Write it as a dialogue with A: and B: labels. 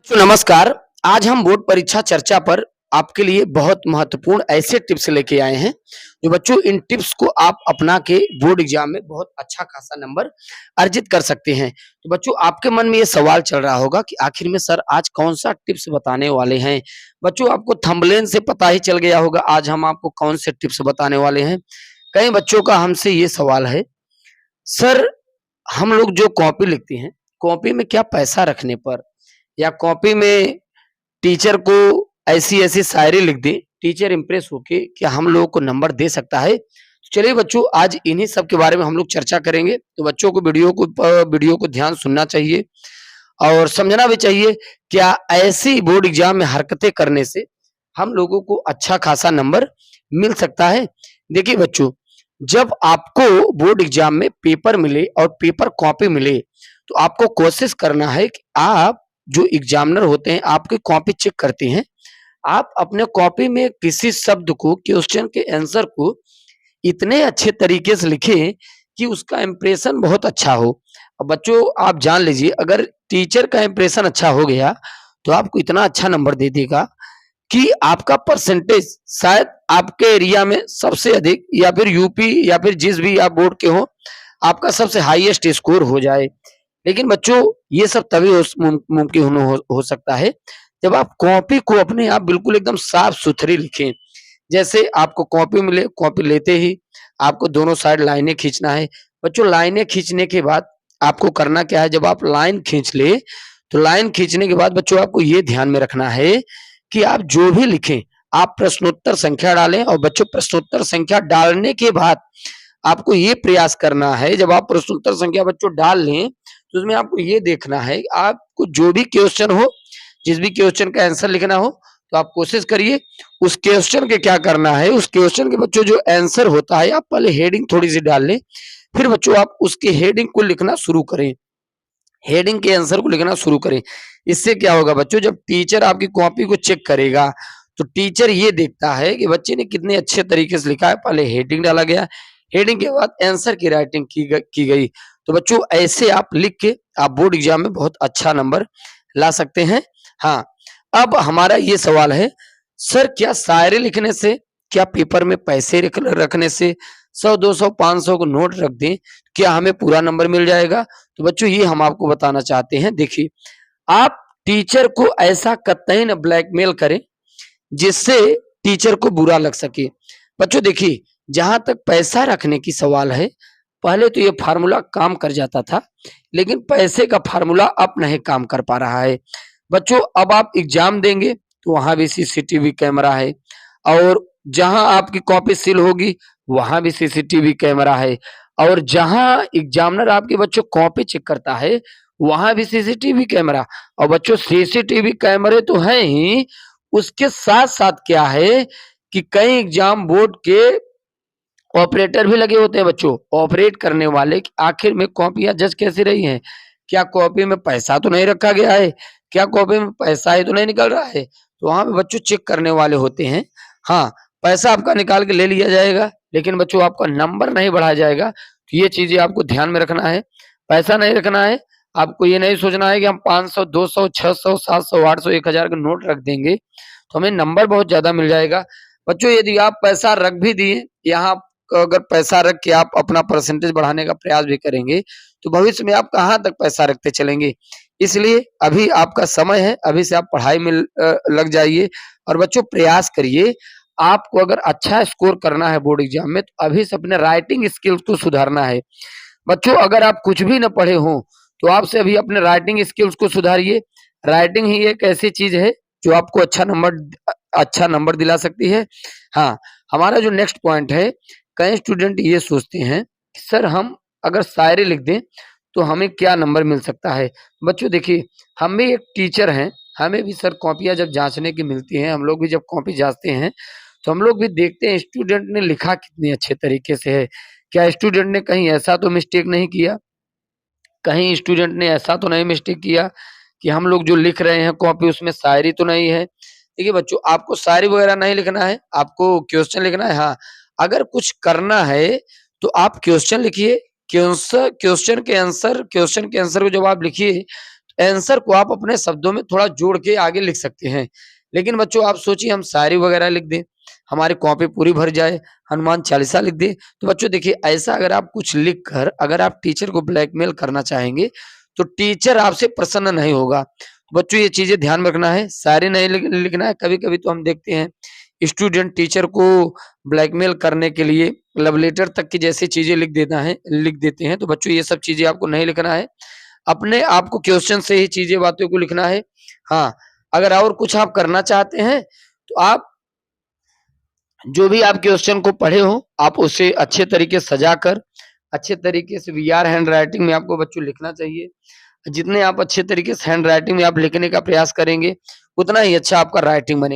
A: तो नमस्कार। आज हम बोर्ड परीक्षा चर्चा पर आपके लिए बहुत महत्वपूर्ण ऐसे टिप्स लेके आए हैं जो बच्चों इन टिप्स को आप अपना के बोर्ड एग्जाम में बहुत अच्छा खासा नंबर अर्जित कर सकते हैं। तो बच्चों आपके मन में ये सवाल चल रहा होगा कि आखिर में सर आज कौन सा टिप्स बताने वाले हैं। बच्चों आपको थंबनेल से पता ही चल गया होगा आज हम आपको कौन से टिप्स बताने वाले हैं। कई बच्चों का हमसे ये सवाल है, सर हम लोग जो कॉपी लिखते हैं, कॉपी में क्या पैसा रखने पर या कॉपी में टीचर को ऐसी-ऐसी शायरी लिख दें, टीचर इम्प्रेस होके क्या हम लोगों को नंबर दे सकता है? तो चलिए बच्चों आज इन्हीं सब के बारे में हम लोग चर्चा करेंगे। तो बच्चों को वीडियो को ध्यान सुनना चाहिए और समझना भी चाहिए, क्या ऐसी बोर्ड एग्ज़ाम में हरकतें करने से हम लोगों को अच्छा खासा नंबर मिल सकता है? देखिए बच्चों, जब आपको बोर्ड एग्ज़ाम में पेपर मिले और पेपर कॉपी मिले, तो आपको कोशिश करना है कि आप जो एग्जामिनर होते हैं आपकी कॉपी चेक करते हैं, आप अपने कॉपी में किसी शब्द को, क्वेश्चन के आंसर को इतने अच्छे तरीके से लिखें कि उसका इंप्रेशन बहुत अच्छा हो। अब बच्चों आप जान लीजिए, अगर टीचर का इंप्रेशन अच्छा हो गया तो आपको इतना अच्छा नंबर दे देगा कि आपका परसेंटेज शायद आपके एरिया में सबसे अधिक या फिर यूपी या फिर जिस भी आप बोर्ड के हो, आपका सबसे हाईएस्ट स्कोर हो जाए। लेकिन बच्चों ये सब तभी मुमकिन हो सकता है जब आप कॉपी को अपने आप बिल्कुल एकदम साफ-सुथरी लिखें। जैसे आपको कॉपी मिले, कॉपी लेते ही आपको दोनों साइड लाइनें खींचना है। बच्चों लाइनें खींचने के बाद आपको करना क्या है, जब आप लाइन खींच लें, तो लाइन खींचने के बाद बच्चों आपको ये ध्यान में रखना है कि आप जो भी लिखें, आप प्रश्नोत्तर संख्या डालें और बच्चों प्रश्नोत्तर संख्या डालने के बाद आपको ये प्रयास करना है, जब आप प्रश्नोत्तर संख्या बच्चों डाल लें, तो उसमें आपको ये देखना है, आपको जो भी क्वेश्चन हो, जिस भी क्वेश्चन का आंसर लिखना हो, तो आप कोशिश करिए उस क्वेश्चन के क्या करना है, उस क्वेश्चन के बच्चों जो आंसर होता है, आप पहले हेडिंग थोड़ी-सी डाल लें, फिर बच्चों आप उसकी हेडिंग को लिखना शुरू करें। हेडिंग के आंसर को लिखना शुरू करें। इससे क्या होगा बच्चों, जब टीचर आपकी कॉपी को चेक करेगा, तो टीचर ये देखता है कि बच्चे ने कितने अच्छे तरीके से लिखा है। पहले हेडिंग डाला गया, हेडिंग के बाद आंसर की राइटिंग की गई। तो बच्चों ऐसे आप लिख के आप बोर्ड एग्जाम में बहुत अच्छा नंबर ला सकते हैं। हाँ, अब हमारा ये सवाल है, सर क्या शायरी लिखने से, क्या पेपर में पैसे रखने से 100, 200, 500 को नोट रख दें, क्या हमें पूरा नंबर मिल जाएगा? तो बच्चों ये हम आपको बताना चाहते हैं। देखिए, आप टीचर को ऐसा कतई न ब्लैकमेल करें जिससे टीचर को बुरा लग सके। बच्चों देखिए, जहाँ तक पैसा रखने की सवाल है, पहले तो ये फ़ॉर्मूला काम कर जाता था, लेकिन पैसे का फ़ॉर्मूला अब नहीं काम कर पा रहा है। बच्चों अब आप एग्ज़ाम देंगे, तो वहाँ भी सीसीटीवी कैमरा है और जहाँ आपकी कॉपी सील होगी, वहाँ भी सीसीटीवी कैमरा है और जहाँ एग्ज़ामिनर आपके बच्चों कॉपी चेक करता है, वहाँ भी सीसीटीवी कैमरा। और बच्चों सीसीटीवी कैमरे तो हैं ही, उसके साथ-साथ क्या है कि कई एग्ज़ाम बोर्ड के ऑपरेटर भी लगे होते हैं बच्चों, ऑपरेट करने वाले कि आखिर में कॉपियाँ जज कैसी रही हैं? क्या कॉपी में पैसा तो नहीं रखा गया है? क्या कॉपी में पैसा ही तो नहीं निकल रहा है? तो वहाँ पे बच्चों चेक करने वाले होते हैं। हाँ, पैसा आपका निकाल के ले लिया जाएगा, लेकिन बच्चों आपका नंबर नहीं बढ़ाया जाएगा। तो ये चीज़ें आपको ध्यान में रखना है। पैसा नहीं रखना है, आपको ये नहीं सोचना है कि हम 500, 200, 600, 700, 800, 1000 का नोट रख देंगे, तो हमें नंबर बहुत ज़्यादा मिल जाएगा। बच्चों यदि आप पैसा रख भी दिए, यहाँ अगर पैसा रख के आप अपना परसेंटेज बढ़ाने का प्रयास भी करेंगे, तो भविष्य में आप कहाँ तक पैसा रखते चलेंगे। इसलिए अभी आपका समय है, अभी से आप पढ़ाई में लग जाइए और बच्चों प्रयास करिए। आपको अगर अच्छा स्कोर करना है बोर्ड एग्ज़ाम में, तो अभी से अपने राइटिंग स्किल्स को सुधारना है। बच्चों अगर आप कुछ भी ना पढ़े हों, तो आप से अभी अपने राइटिंग स्किल्स को सुधारिए। राइटिंग ही एक ऐसी चीज़ है, जो आपको अच्छा नंबर दिला सकती है। हाँ, हमारा जो नेक्स्ट पॉइंट है, कई स्टूडेंट ये सोचते हैं कि सर हम अगर शायरी लिख दें तो हमें क्या नंबर मिल सकता है। बच्चों देखिए, हम भी एक टीचर हैं, हमें भी सर कॉपियाँ जब जाँचने की मिलती हैं, हम लोग भी जब कॉपी जाँचते हैं, तो हम लोग भी देखते हैं स्टूडेंट ने लिखा कितने अच्छे तरीके से है। क्या स्टूडेंट ने कहीं ऐसा तो मिस्टेक नहीं किया, कहीं स्टूडेंट ने ऐसा तो नहीं मिस्टेक किया कि हम लोग जो लिख रहे हैं कॉपी उसमें शायरी तो नहीं है। देखिए बच्चों, आपको शायरी वगैरह नहीं लिखना है, आपको क्वेश्चन लिखना है। हाँ, अगर कुछ करना है तो आप क्वेश्चन लिखिए, क्वेश्चन के आंसर को जब आप लिखिए, आंसर को आप अपने शब्दों में थोड़ा जोड़ के आगे लिख सकते हैं। लेकिन बच्चों आप सोचिए हम शायरी वगैरह लिख दें, हमारी कॉपी पूरी भर जाए, हनुमान चालीसा लिख दें, तो बच्चों देखिए ऐसा अगर आप कुछ लिख कर अगर आप टीचर को ब्लैकमेल करना चाहेंगे, तो टीचर आपसे प्रसन्न नहीं होगा। बच्चों ये चीज़ें ध्यान में रखना है, शायरी नहीं लिखना है। कभी-कभी तो हम देखते हैं स्टूडेंट टीचर को ब्लैकमेल करने के लिए लव लेटर तक की जैसी चीज़ें लिख देते हैं, तो बच्चों ये सब चीज़ें आपको नहीं लिखना है। अपने आप को क्वेश्चन से ही चीज़ें बातों को लिखना है। हाँ, अगर और कुछ आप करना चाहते हैं, तो आप जो भी आप क्वेश्चन को पढ़े हो, आप उसे अच्छे तरीके से सजाकर, अच्छे तरीके से वीआर हैंडराइटिंग में आपको बच्चों लिखना चाहिए। जितने आप अच्छे तरीके से हैंडराइटिंग में आप लिखने का प्रयास करेंगे, उतना ही अच्छा आपका राइटिंग बनेगा।